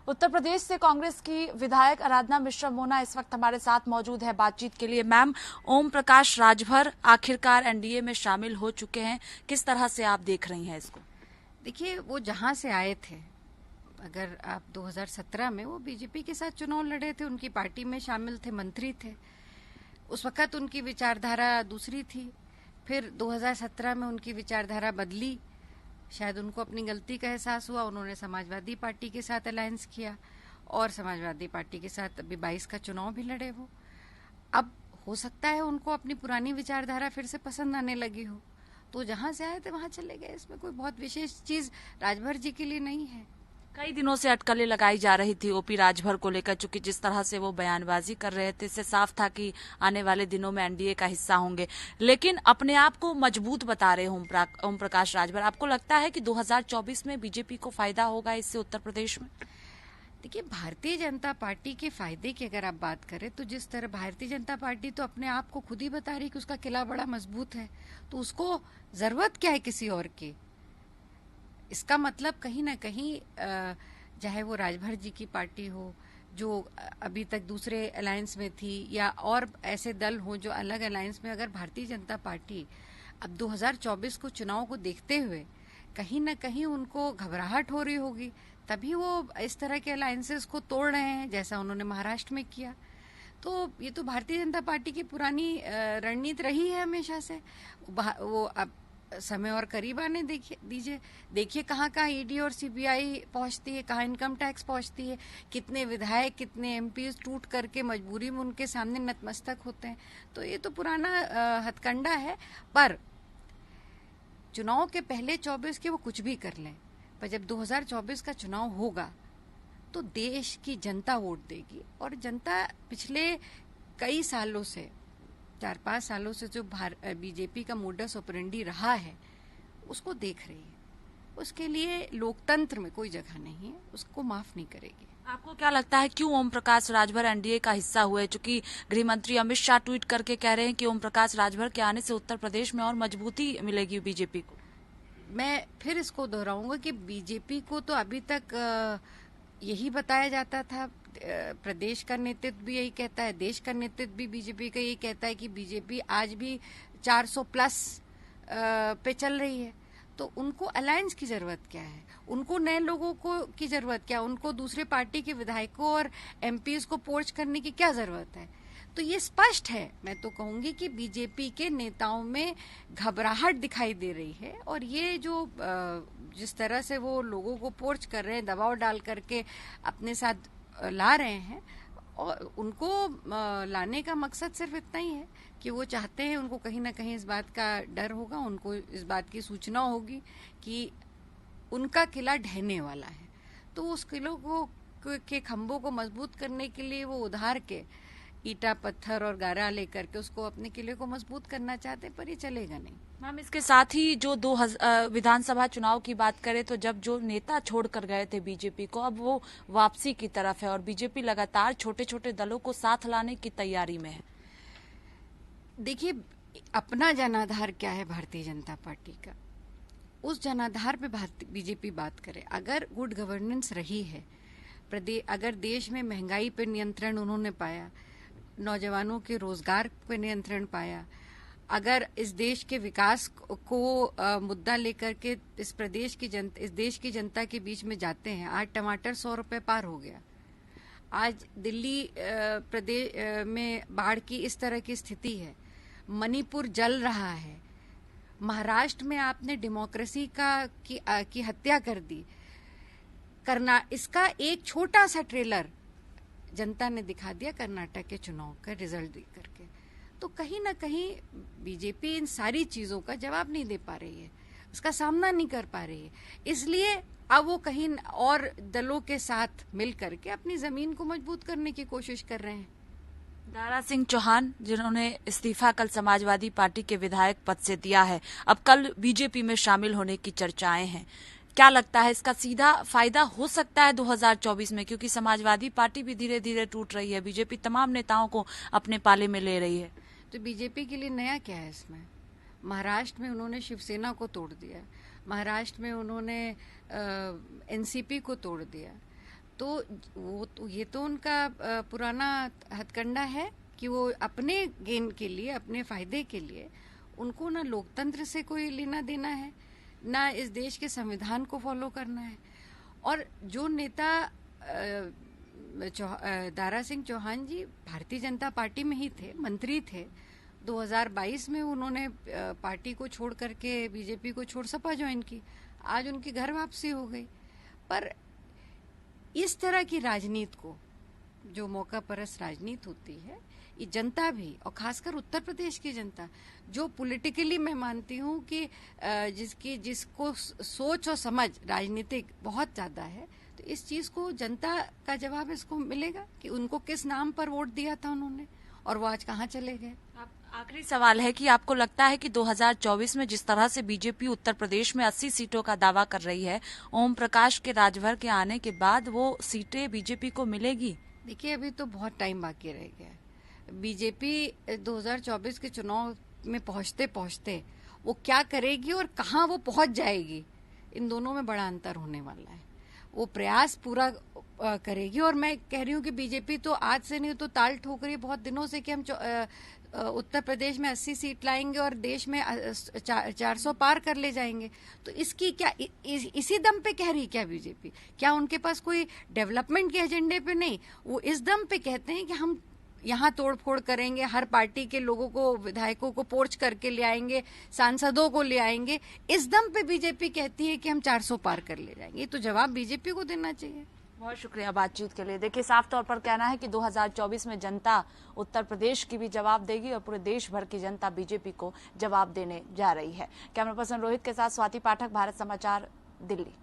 उत्तर प्रदेश से कांग्रेस की विधायक आराधना मिश्रा मोना इस वक्त हमारे साथ मौजूद है बातचीत के लिए। मैम, ओम प्रकाश राजभर आखिरकार एनडीए में शामिल हो चुके हैं, किस तरह से आप देख रही हैं इसको? देखिए, वो जहां से आए थे, अगर आप 2017 में वो बीजेपी के साथ चुनाव लड़े थे, उनकी पार्टी में शामिल थे, मंत्री थे। उस वक्त उनकी विचारधारा दूसरी थी। फिर 2017 में उनकी विचारधारा बदली। शायद उनको अपनी गलती का एहसास हुआ, उन्होंने समाजवादी पार्टी के साथ अलायंस किया और समाजवादी पार्टी के साथ अभी 22 का चुनाव भी लड़े वो। अब हो सकता है उनको अपनी पुरानी विचारधारा फिर से पसंद आने लगी हो, तो जहां से आए थे वहां चले गए। इसमें कोई बहुत विशेष चीज राजभर जी के लिए नहीं है। कई दिनों से अटकलें लगाई जा रही थी ओपी राजभर को लेकर, चूंकि जिस तरह से वो बयानबाजी कर रहे थे, इससे साफ था कि आने वाले दिनों में एनडीए का हिस्सा होंगे। लेकिन अपने आप को मजबूत बता रहे ओम प्रकाश राजभर। आपको लगता है कि 2024 में बीजेपी को फायदा होगा इससे उत्तर प्रदेश में? देखिए, भारतीय जनता पार्टी के फायदे की अगर आप बात करें तो जिस तरह भारतीय जनता पार्टी तो अपने आप को खुद ही बता रही कि उसका किला बड़ा मजबूत है, तो उसको जरूरत क्या है किसी और की? इसका मतलब कहीं ना कहीं चाहे वो राजभर जी की पार्टी हो जो अभी तक दूसरे अलायंस में थी, या और ऐसे दल हो जो अलग अलायंस में, अगर भारतीय जनता पार्टी अब 2024 को चुनाव को देखते हुए कहीं ना कहीं उनको घबराहट हो रही होगी, तभी वो इस तरह के अलायंसेस को तोड़ रहे हैं, जैसा उन्होंने महाराष्ट्र में किया। तो ये तो भारतीय जनता पार्टी की पुरानी रणनीति रही है हमेशा से। वो अब समय और करीब आने देखिए कहाँ कहाँ ईडी और सीबीआई पहुंचती है, कहाँ इनकम टैक्स पहुंचती है, कितने विधायक कितने एमपी टूट करके मजबूरी में उनके सामने नतमस्तक होते हैं। तो ये तो पुराना हथकंडा है। पर चुनाव के पहले 24 के वो कुछ भी कर लें, पर जब 2024 का चुनाव होगा तो देश की जनता वोट देगी। और जनता पिछले कई सालों से, 4-5 सालों से जो बीजेपी का मोडस ऑपरेंडी रहा है उसको देख रही है। उसके लिए लोकतंत्र में कोई जगह नहीं है, उसको माफ नहीं करेगी। आपको क्या लगता है क्यों ओम प्रकाश राजभर एनडीए का हिस्सा हुए? चूंकि गृह मंत्री अमित शाह ट्वीट करके कह रहे हैं कि ओम प्रकाश राजभर के आने से उत्तर प्रदेश में और मजबूती मिलेगी बीजेपी को। मैं फिर इसको दोहराऊंगा कि बीजेपी को तो अभी तक यही बताया जाता था, प्रदेश का नेतृत्व भी यही कहता है, देश का नेतृत्व भी बीजेपी का यही कहता है कि बीजेपी आज भी 400 प्लस पे चल रही है। तो उनको अलायंस की जरूरत क्या है? उनको नए लोगों को की जरूरत क्या? उनको दूसरे पार्टी के विधायकों और एमपीज को पोर्च करने की क्या जरूरत है? तो ये स्पष्ट है, मैं तो कहूंगी कि बीजेपी के नेताओं में घबराहट दिखाई दे रही है। और ये जो जिस तरह से वो लोगों को पोर्च कर रहे हैं, दबाव डाल करके अपने साथ ला रहे हैं, और उनको लाने का मकसद सिर्फ इतना ही है कि वो चाहते हैं, उनको कहीं ना कहीं इस बात का डर होगा, उनको इस बात की सूचना होगी कि उनका किला ढहने वाला है। तो उस किलों को के खंभों को मजबूत करने के लिए वो उधार के ईटा पत्थर और गारा लेकर के उसको अपने किले को मजबूत करना चाहते, पर ये चलेगा नहीं। मैम, इसके साथ ही जो विधानसभा चुनाव की बात करें तो जब जो नेता छोड़कर गए थे बीजेपी को, अब वो वापसी की तरफ है और बीजेपी लगातार छोटे छोटे दलों को साथ लाने की तैयारी में है। देखिए, अपना जनाधार क्या है भारतीय जनता पार्टी का, उस जनाधार पे बीजेपी बात करे। अगर गुड गवर्नेंस रही है, अगर देश में महंगाई पे नियंत्रण उन्होंने पाया, नौजवानों के रोजगार पे नियंत्रण पाया, अगर इस देश के विकास को मुद्दा लेकर के इस देश की जनता के बीच में जाते हैं। आज टमाटर 100 रुपए पार हो गया। आज दिल्ली प्रदेश में बाढ़ की इस तरह की स्थिति है, मणिपुर जल रहा है, महाराष्ट्र में आपने डेमोक्रेसी की हत्या कर दी। इसका एक छोटा सा ट्रेलर जनता ने दिखा दिया कर्नाटक के चुनाव का रिजल्ट देख करके। तो कहीं ना कहीं बीजेपी इन सारी चीजों का जवाब नहीं दे पा रही है, उसका सामना नहीं कर पा रही है। इसलिए अब वो कहीं और दलों के साथ मिल करके अपनी जमीन को मजबूत करने की कोशिश कर रहे हैं। दारा सिंह चौहान, जिन्होंने इस्तीफा कल समाजवादी पार्टी के विधायक पद से दिया है, अब कल बीजेपी में शामिल होने की चर्चाएं हैं। क्या लगता है इसका सीधा फायदा हो सकता है 2024 में? क्योंकि समाजवादी पार्टी भी धीरे धीरे टूट रही है, बीजेपी तमाम नेताओं को अपने पाले में ले रही है। तो बीजेपी के लिए नया क्या है इसमें? महाराष्ट्र में उन्होंने शिवसेना को तोड़ दिया, महाराष्ट्र में उन्होंने एनसीपी को तोड़ दिया। तो ये तो उनका पुराना हथकंडा है कि वो अपने गेन के लिए, अपने फायदे के लिए, उनको ना लोकतंत्र से कोई लेना देना है, ना इस देश के संविधान को फॉलो करना है। और जो नेता दारा सिंह चौहान जी भारतीय जनता पार्टी में ही थे, मंत्री थे। 2022 में उन्होंने पार्टी को छोड़ करके, बीजेपी को छोड़ सपा ज्वाइन की। आज उनकी घर वापसी हो गई। पर इस तरह की राजनीति को, जो मौका परस्त राजनीति होती है, ये जनता भी, और खासकर उत्तर प्रदेश की जनता, जो पॉलिटिकली मैं मानती हूँ कि जिसको सोच और समझ राजनीतिक बहुत ज्यादा है, तो इस चीज को जनता का जवाब इसको मिलेगा कि उनको किस नाम पर वोट दिया था उन्होंने और वो आज कहाँ चले गए। आखिरी सवाल है कि आपको लगता है कि 2024 में जिस तरह से बीजेपी उत्तर प्रदेश में 80 सीटों का दावा कर रही है, ओम प्रकाश के राजभर के आने के बाद वो सीटें बीजेपी को मिलेगी? देखिए, अभी तो बहुत टाइम बाकी रह गया। बीजेपी 2024 के चुनाव में पहुंचते पहुंचते वो क्या करेगी और कहाँ वो पहुंच जाएगी, इन दोनों में बड़ा अंतर होने वाला है। वो प्रयास पूरा करेगी। और मैं कह रही हूँ कि बीजेपी तो आज से नहीं तो ताल ठोक रही है बहुत दिनों से कि हम उत्तर प्रदेश में 80 सीट लाएंगे और देश में 400 पार कर ले जाएंगे। तो इसकी क्या इसी दम पे कह रही क्या बीजेपी? क्या उनके पास कोई डेवलपमेंट के एजेंडे पे नहीं? वो इस दम पे कहते हैं कि हम यहाँ तोड़फोड़ करेंगे, हर पार्टी के लोगों को, विधायकों को पोर्च करके ले आएंगे, सांसदों को ले आएंगे। इस दम पे बीजेपी कहती है कि हम 400 पार कर ले जाएंगे। तो जवाब बीजेपी को देना चाहिए। बहुत शुक्रिया बातचीत के लिए। देखिए, साफ तौर पर कहना है कि 2024 में जनता उत्तर प्रदेश की भी जवाब देगी और पूरे देश भर की जनता बीजेपी को जवाब देने जा रही है। कैमरा पर्सन रोहित के साथ स्वाति पाठक, भारत समाचार, दिल्ली।